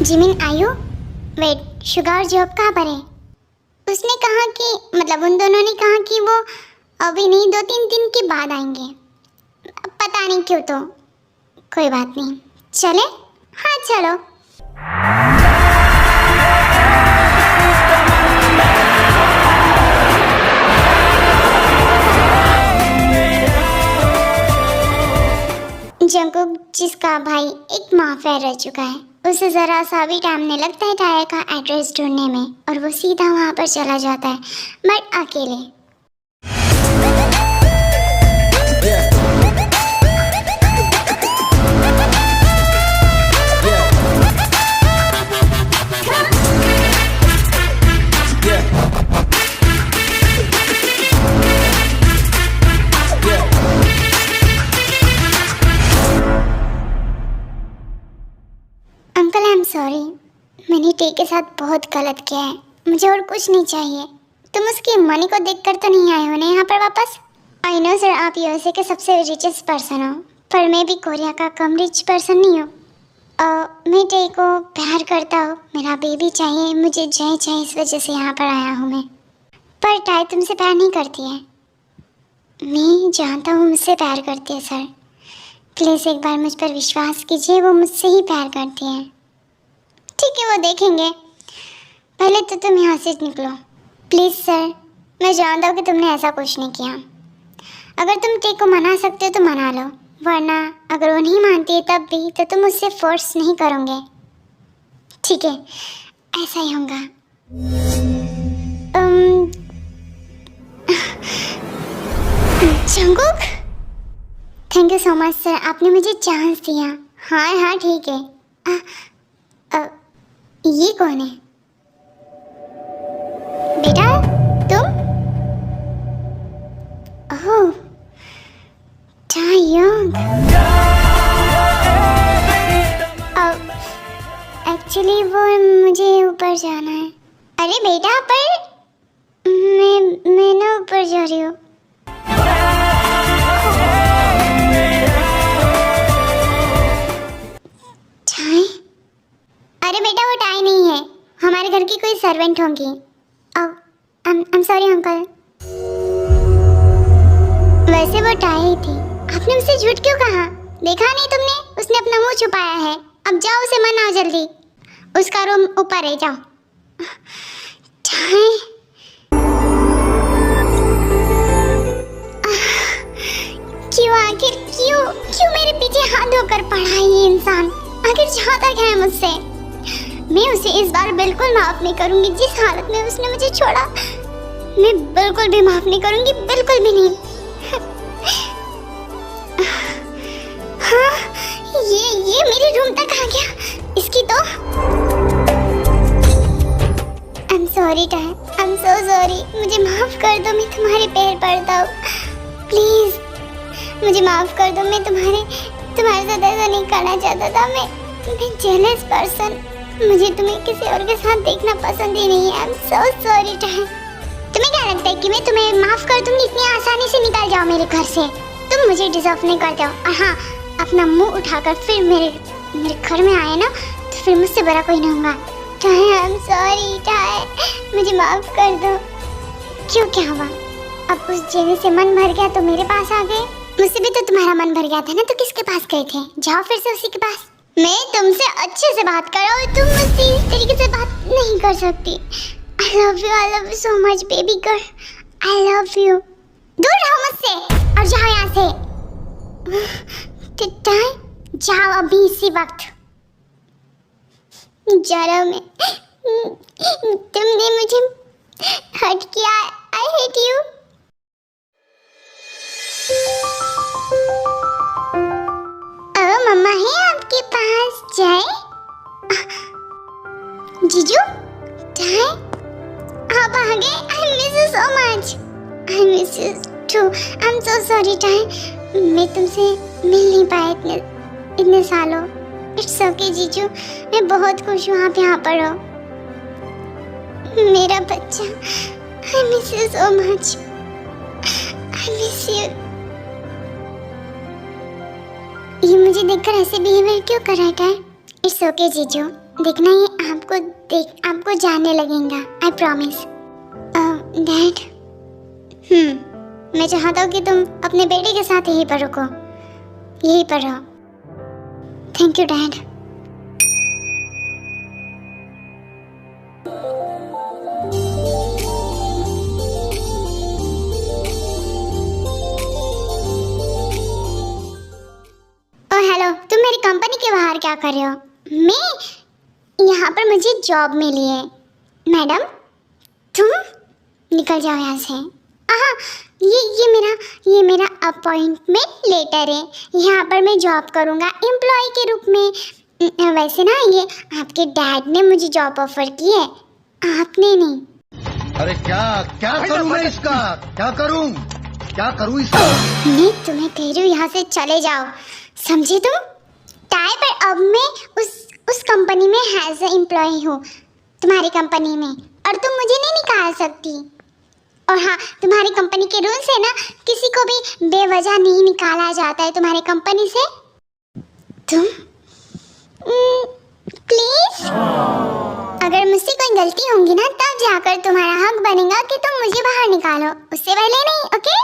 Jimin आयु, wait, Suga और job कहाँ पर है? उसने कहा कि मतलब उन दोनों ने कहा कि वो अभी नहीं 2-3 दिन के बाद आएंगे। पता नहीं क्यों, तो कोई बात नहीं, चले? हाँ चलो। जंगकुक, जिसका भाई एक माफिया रह चुका है, उसे जरा सा भी टाइम नहीं लगता है टाया का एड्रेस ढूंढने में, और वो सीधा वहां पर चला जाता है, बट अकेले। अंकल, आई एम सॉरी, मैंने टे के साथ बहुत गलत किया है। मुझे और कुछ नहीं चाहिए। तुम उसकी मनी को देखकर तो नहीं आए हो ना यहाँ पर वापस? आई नो सर, आप यूएसए के सबसे रिचेस्ट पर्सन हो, पर मैं भी कोरिया का कम रिच पर्सन नहीं हूँ। मैं टे को प्यार करता हूँ, मेरा बेबी चाहिए, मुझे जय चाहिए, इस वजह से यहाँ पर आया हूँ मैं। पर टाई तुमसे प्यार नहीं करती है। मैं जानता हूँ मुझसे प्यार करती है सर। प्लीज़ एक बार मुझ पर विश्वास कीजिए, वो मुझसे ही प्यार करती है। ठीक है, वो देखेंगे, पहले तो तुम यहाँ से निकलो प्लीज़ सर। मैं जानता हूँ कि तुमने ऐसा कुछ नहीं किया। अगर तुम टे को मना सकते हो तो मना लो, वरना अगर वो नहीं मानती है तब भी तो तुम उससे फोर्स नहीं करोगे। ठीक है, ऐसा ही होगा। Jungkook, thank you so much sir, आपने मुझे चांस दिया। हाँ हाँ ठीक है। ये कौन है बेटा? तुम? ओह, टायोंग। एक्चुअली वो मुझे ऊपर जाना है। अरे बेटा, पर मैं ना ऊपर जा रही हूँ। अरे बेटा, वो टाई नहीं है, हमारे घर की कोई सर्वेंट होंगी। I am sorry uncle. वैसे वो टाई ही थी। आपने मुझसे झूठ क्यों कहा? देखा नहीं तुमने, उसने अपना मुंह छुपाया है। अब जाओ, उसे मनाओ जल्दी। उसका रूम ऊपर है, जाओ। टाई, क्यों आखिर क्यों मेरे पीछे हाथ धोकर पड़ा है ये इंसान? आखिर चाहता क्या है मुझसे? मैं उसे इस बार बिल्कुल माफ नहीं करूंगी। जिस हालत में उसने मुझे छोड़ा, मैं बिल्कुल भी माफ नहीं करूंगी, बिल्कुल भी नहीं। हाँ, ये मेरे रूम तक आ गया। इसकी तो I am sorry tie, I am so sorry. मुझे माफ कर दो, मैं तुम्हारे पैर पड़ता हूँ, प्लीज मुझे माफ कर दो। मैं तुम्हारे साथ ऐसा नहीं करना चाहता था। मैं जेलस पर्सन, मुझे तुम्हें किसी और के साथ देखना पसंद ही नहीं है। I am so sorry tie. तुम्हें क्या लगता है कि मैं तुम्हें माफ कर दूंगी? इतनी आसानी से निकल जाओ मेरे घर से? तुम मुझे डिजर्व नहीं करते हो। और हाँ, अपना मुंह उठाकर फिर मेरे घर में आए ना, तो फिर मुझसे बड़ा कोई नहीं होगा। Tie, I am sorry tie, मुझे माफ कर दो। क्यों, क्या हुआ? अब उस जेने से मन भर गया तो मेरे पास आ गए। मुझसे भी तो तुम्हारा मन भर गया था ना, तो किसके पास गए थे? जाओ फिर से उसी के पास। मैं तुमसे अच्छे से बात कर रहा हूँ, तुम मुझसे इस तरीके से बात नहीं कर सकती। I love you so much baby girl, I love you। दूर रहो मुझसे और जाओ यहाँ से। टाई, जाओ अभी इसी वक्त। जा रहा हूँ मैं। तुमने मुझे हर्ट किया, I hate you। मम्मा है आपके पास, जाए? जीजू, टाई, आप आ गए। I miss you so much। I miss you too। I'm so sorry tie, मैं तुमसे मिल नहीं पाया इतने सालों। It's okay जीजू, मैं बहुत खुश हूँ आप यहाँ पर हो। मेरा बच्चा, I miss you so much। I miss you। ये मुझे देखकर ऐसे बिहेवियर क्यों कर रहा है? इट्स ओके जीजू, देखना ये आपको जानने लगेगा, आई प्रॉमिस। डैड, मैं चाहता हूँ कि तुम अपने बेटे के साथ यहीं पर रुको, यहीं पर रहो। Thank you dad. हेलो, तुम मेरी कंपनी के बाहर क्या कर रहे हो? मैं यहाँ पर मुझे जॉब मिली है। मैडम, तुम निकल जाओ यहाँ से। हाँ, ये मेरा अपॉइंटमेंट लेटर है। यहाँ पर मैं जॉब करूँगा एम्प्लॉय के रूप में। वैसे ना ये आपके डैड ने मुझे जॉब ऑफर की है, आपने नहीं। अरे क्या क्या करूँ मैं इसका? क्या करूँ इसका? मैं तुम्हें कह रही हूँ यहाँ से चले जाओ, समझे तुम? टाइम पर अब मैं उस कंपनी में एज ए एम्प्लॉय हूँ, तुम्हारी कंपनी में, और तुम मुझे नहीं निकाल सकती। और हाँ, तुम्हारी कंपनी के रूल्स है ना, किसी को भी बेवजह नहीं निकाला जाता है तुम्हारी कंपनी से। तुम प्लीज, अगर मुझसे कोई गलती होंगी ना तब जाकर तुम्हारा हक बनेगा कि तुम मुझे बाहर निकालो, उससे पहले नहीं, okay?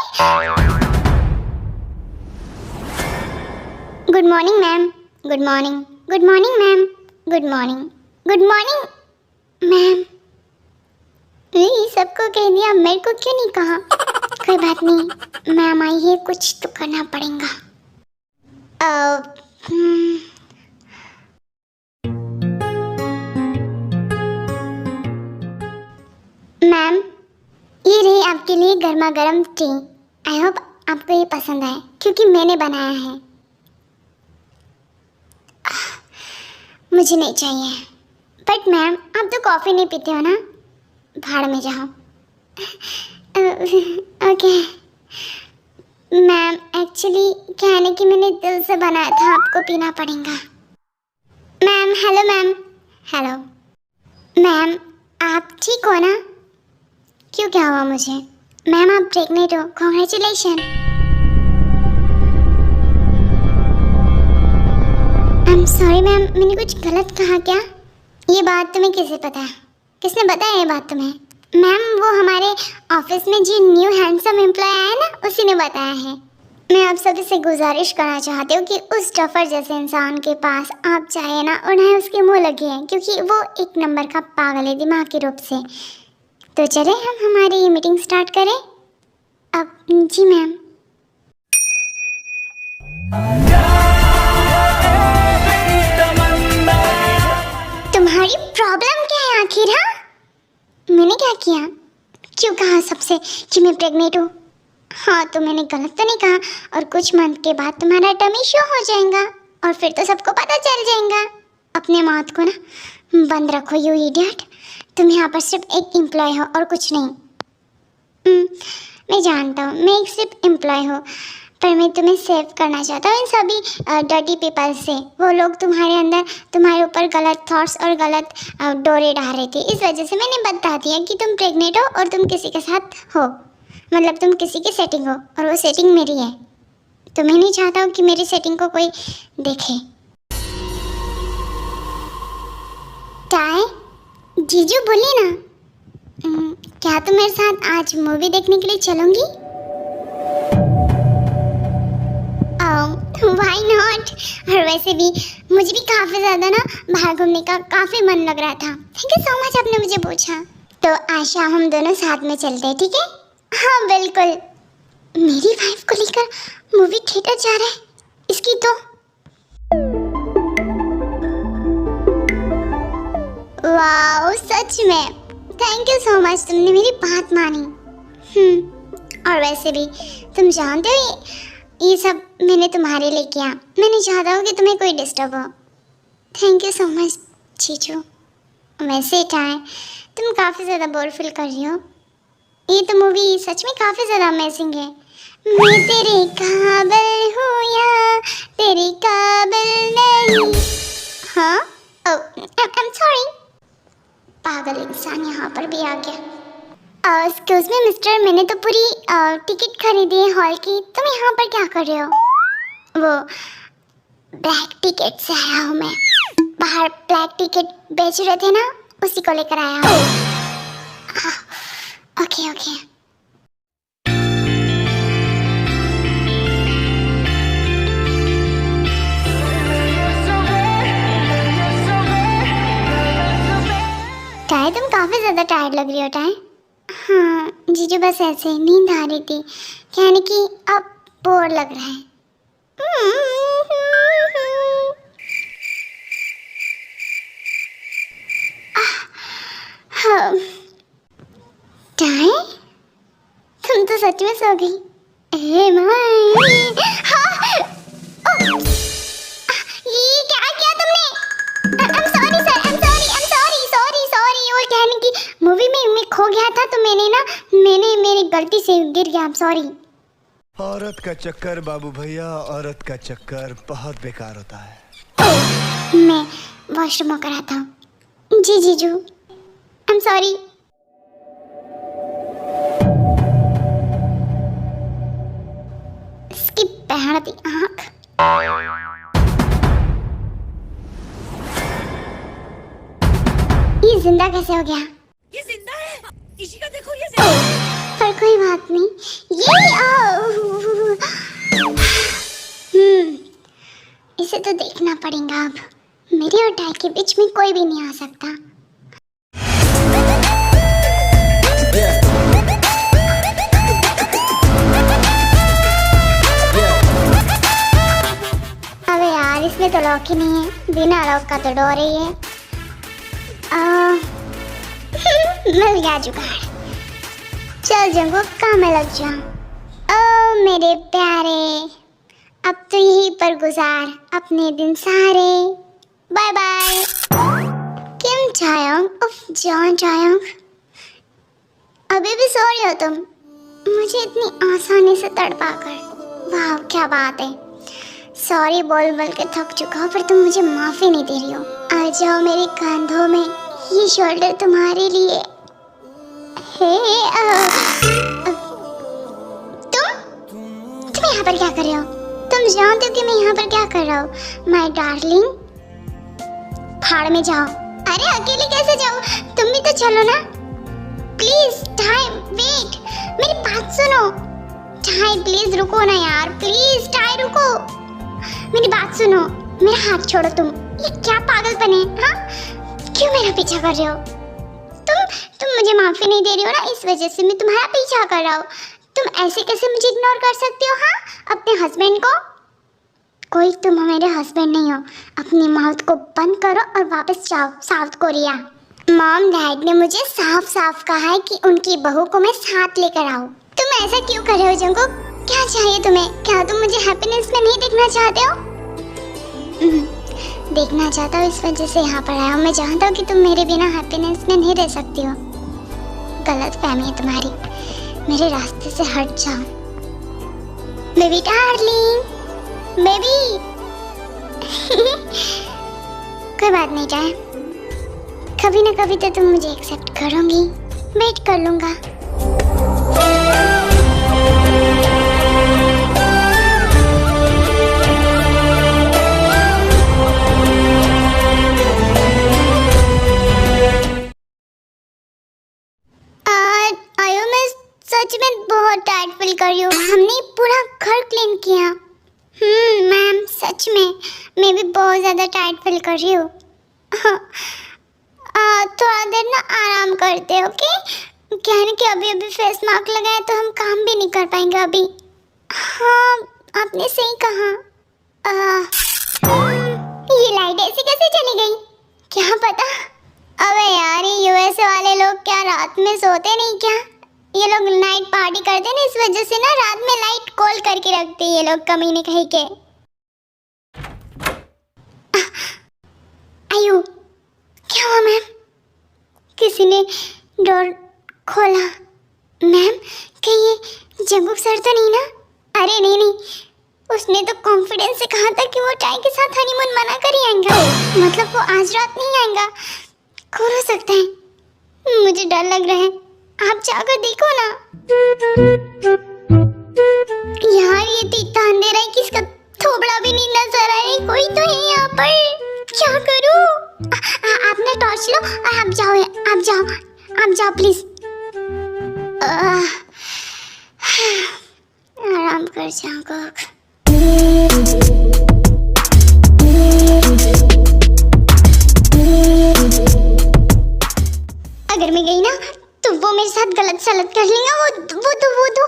Good morning ma'am. Good morning. Good morning ma'am. Good morning. Good morning ma'am. ये सबको कह दिया, मेरे को क्यों नहीं कहा? कोई बात नहीं, मैम आई है, कुछ तो करना पड़ेगा। मैम, ये रही आपके लिए गर्मा गर्म टी। आई होप आपको ये पसंद आए, क्योंकि मैंने बनाया है। मुझे नहीं चाहिए। बट मैम, आप तो कॉफ़ी नहीं पीते हो ना, भाड़ में जाओ। ओके मैम, एक्चुअली कहने की मैंने दिल से बनाया था, आपको पीना पड़ेगा। Ma'am, hello ma'am. Hello ma'am, आप ठीक हो ना? क्यों, क्या हुआ मुझे? मैम, आप प्रेग्नेंट हो, congratulation. I am sorry ma'am, मैंने कुछ गलत कहा क्या? ये बात तुम्हें कैसे पता है? किसने बताया ये बात तुम्हें? मैम, वो हमारे ऑफिस में जो न्यू हैंडसम एम्प्लॉय आया ना, उसी ने बताया है। मैं आप सभी से गुजारिश करना चाहती हूँ कि उस टफर जैसे इंसान के पास आप चाहे ना उन्हें उसके मुँह लगे हैं, क्योंकि वो एक नंबर का पागल है दिमाग के रूप से। तो चले हम हमारी ये मीटिंग स्टार्ट करें अब? जी मैम। तुम्हारी प्रॉब्लम क्या है आखिर? हाँ, मैंने क्या किया? क्यों कहा सबसे कि मैं प्रेग्नेंट हूँ? हाँ, तो मैंने गलत तो नहीं कहा। और कुछ मंथ के बाद तुम्हारा टमी शो हो जाएगा और फिर तो सबको पता चल जाएगा। अपने माउथ को ना बंद रखो, यू इडियट। तुम यहाँ पर सिर्फ एक एम्प्लॉय हो और कुछ नहीं। मैं जानता हूँ, मैं एक सिर्फ एम्प्लॉय हूँ, पर मैं तुम्हें सेव करना चाहता हूँ इन सभी डर्टी पीपल से। वो लोग तुम्हारे ऊपर गलत थॉट्स और गलत डोरे डाल रहे थे, इस वजह से मैंने बता दिया कि तुम प्रेग्नेंट हो और तुम किसी के साथ हो, मतलब तुम किसी की सेटिंग हो, और वो सेटिंग मेरी है। तो मैं नहीं चाहता हूँ कि मेरी सेटिंग को कोई देखे। टाई, जीजू बोलिए ना, क्या तुम मेरे साथ आज मूवी देखने के लिए चलोगी? Why not? और वैसे भी मुझे भी काफ़ी ज़्यादा ना बाहर घूमने का काफ़ी मन लग रहा था। थैंक यू सो मच, आपने मुझे पूछा। तो आज शाम हम दोनों साथ में चलते हैं, ठीक है? हाँ बिल्कुल। मेरी वाइफ को लेकर मूवी थिएटर जा रहा है, इसकी तो वाह, सच में थैंक यू सो मच, तुमने मेरी बात मानी। और वैसे भी तुम जानते हो ये सब मैंने तुम्हारे लिए किया। मैं नहीं चाहता हूँ कि तुम्हें कोई डिस्टर्ब हो। Thank you so much Cheechu. वैसे टाइम, तुम काफ़ी ज़्यादा बोर फील कर रही हो। ये तो मूवी सच में काफ़ी ज़्यादा अमेजिंग है। मैं तेरे काबिल हूँ या तेरी काबिल नहीं? हाँ, आई एम सॉरी, पागल इंसान यहाँ पर भी आ गया। एक्सक्यूज मी मिस्टर, मैंने तो पूरी टिकट खरीदी है हॉल की, तुम यहाँ पर क्या कर रहे हो? वो ब्लैक टिकट से आया हूँ मैं, बाहर ब्लैक टिकट बेच रहे थे ना, उसी को लेकर आया हूँ। Okay okay. टाय तुम काफी ज्यादा टायर्ड लग रही हो टाय। हाँ जीजू बस ऐसे नींद आ रही थी, यानी कि अब बोर लग रहा है। टाय तुम तो सच में सो गई। ए माय, हाँ, ये क्या किया तुमने? I'm sorry sir, I'm sorry। वो कहने की मूवी में मैं खो गया था तो मैंने मेरी गलती से गिर गया। I'm sorry। औरत का चक्कर बाबू भैया, औरत का चक्कर बहुत बेकार होता है। मैं वॉशरूम होकर आता हूँ। जी जीजू, I'm sorry। इसकी पहनती आँख। ये जिंदा कैसे हो गया? ये जिंदा है, इसी का देखो, ये जिंदा है। पर कोई बात नहीं, इसे तो देखना पड़ेगा अब। मेरे और टाय के बीच में कोई भी नहीं आ सकता। अबे यार, इसमें तो लॉक ही नहीं है, बिना लॉक का तो डोर ही है। मिल गया जुगाड़। चल जंगो, काम में लग जा। ओ मेरे प्यारे, अब तो यहीं पर गुजार अपने दिन सारे। Bye bye. किम चायोंग, उफ जॉन चायोंग, अभी भी सो रही हो तुम? मुझे इतनी आसानी से तड़पा कर। वाह क्या बात है। सॉरी बोल बोल के थक चुका हूँ, पर तुम मुझे माफी नहीं दे रही हो। आ जाओ मेरे कंधों में, ये शोल्डर तुम्हारे लिए। तुम यहाँ पर क्या कर रहे हो? तुम जानते हो कि मैं यहाँ पर क्या कर रहा हूँ? माय डार्लिंग, भाड़ में जाओ। अरे अकेले कैसे जाऊँ? तुम भी तो चलो ना। प्लीज टाइम वेट, मेरी बात सुनो। टाई प्लीज रुको ना यार, प्लीज टाई रुको, मेरी बात सुनो। मेरा हाथ छोड़ो तुम। ये क्या पागलपन है? हाँ, क्यों मेरा पीछा कर रहे हो? तुम मुझे माफी नहीं दे रही हो ना, इस वजह से मैं तुम्हारा पीछा कर रहा हूँ। तुम ऐसे कैसे मुझे इग्नोर कर सकती हो? हाँ, अपने हस्बैंड को। कोई तुम मेरे हस्बैंड नहीं हो। अपनी माउथ को बंद करो और वापस जाओ साउथ कोरिया। मॉम डैड ने मुझे साफ साफ कहा है कि उनकी बहू को मैं साथ लेकर आऊँ। तुम ऐसा क्यों कर रहे हो जंगो? क्या चाहिए तुम्हें? क्या तुम मुझे हैप्पीनेस में नहीं देखना चाहते हो? देखना चाहता हूँ, इस वजह से यहाँ पर आया हूँ। मैं जानता हूँ कि तुम मेरे बिना हैप्पीनेस में नहीं रह सकती हो। गलत फहमी है तुम्हारी, मेरे रास्ते से हट जाओ। Baby darling, baby. कोई बात नहीं जाए, कभी ना कभी तो तुम मुझे एक्सेप्ट करोगी। वेट कर लूंगा। आयो, मैं सच में बहुत टायर्ड फील कर रही हूँ। हमने पूरा घर क्लीन किया। मैम सच में मैं भी बहुत ज़्यादा टायर्ड फील कर रही हूँ। थोड़ा देर ना आराम करते हो कि कहने कि अभी फेस मास्क लगाए तो हम काम भी नहीं कर पाएंगे अभी। हाँ आपने सही कहा। ये लाइट ऐसे कैसे चली गई? क्या पता। अबे यार, ये यूएसए वाले लोग क्या रात में सोते नहीं क्या? ये लोग नाइट पार्टी करते हैं ना, इस वजह से ना रात में लाइट कॉल करके रखते हैं ये लोग, कमीने कहीं के। आयु, क्या हुआ मैम? किसी ने डोर खोला। मैम कहीं ये जंगुक सर तो नहीं ना? अरे नहीं, उसने तो कॉन्फिडेंस से कहा था कि वो टाई के साथ हनीमून मना कर ही आएगा। मतलब वो आज रात नहीं आएगा। कौन हो सकता है? मुझे डर लग रहा है। आप जाकर देखो ना। यार ये तो इतना अंधेरा है कि इसका थोबड़ा भी नहीं नजर आ रहा है। कोई तो है यहाँ पर। क्या करूं? आप ना टॉर्च लो और आप जाओ प्लीज। आराम कर जाओ। अगर मैं गई ना तो वो मेरे साथ गलत सलत कर लेगा। वो तो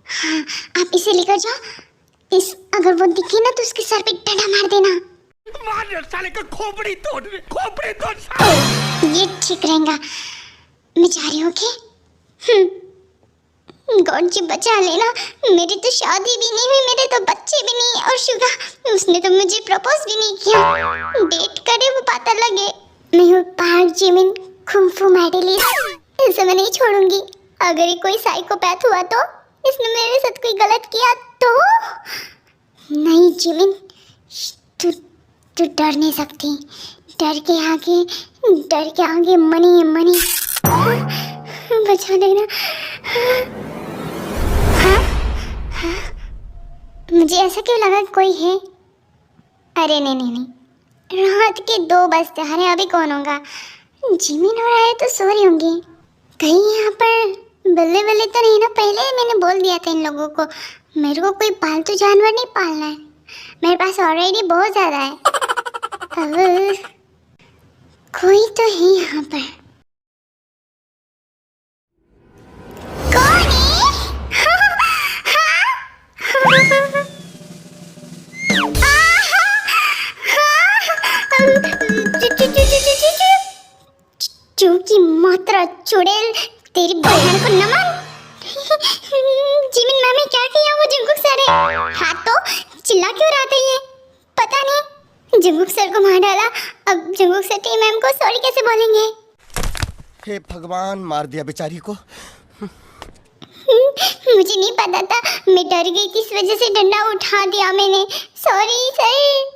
हाँ, आप इसे लेकर जाओ। अगर वो दिखे ना तो उसके सर पे डंडा मार देना। मार साले का खोपड़ी तोड़ ये ठीक रहेगा। मैं जा रही हूँ। गॉड जी बचा लेना। मेरी तो शादी भी नहीं हुई, मेरे तो बच्चे भी नहीं, और शुगा उसने तो मुझे प्रपोज भी नहीं किया। डेट करे वो पता लगे। मैं हूँ पार्क जिमिन कुंफू मेडलिस्ट। इसे मैं नहीं छोड़ूंगी। अगर ये कोई साइकोपैथ हुआ तो, इसने मेरे साथ कोई गलत किया तो। नहीं जिमिन, तू डर नहीं सकती। डर के आगे मनी है मनी। बचा लेना। हाँ? मुझे ऐसा क्यों लगा कोई है? अरे नहीं, रात के 2 बजते। अरे अभी कौन होगा? जिमिन हो रहा है तो सो रही होंगी। कहीं यहाँ पर बल्ले बल्ले तो नहीं ना? पहले ही मैंने बोल दिया था इन लोगों को मेरे को कोई पालतू जानवर नहीं पालना है। मेरे पास ऑलरेडी बहुत ज़्यादा है। अब कोई तो है यहाँ पर। कौन है? चूकी मात्रा चुड़ैल, तेरी बहन को नमन। जिमिन मैम क्या किया वो जंगकुक सर है? हाँ तो चिल्ला क्यों रहा था ये? पता नहीं। जंगकुक सर को मार डाला। अब जंगकुक सर टीम मैम को सॉरी कैसे बोलेंगे? हे भगवान, मार दिया बेचारी को। मुझे नहीं पता था। मैं डर गई थी, इस वजह से डंडा उठा दिया मैंने। Sorry sir.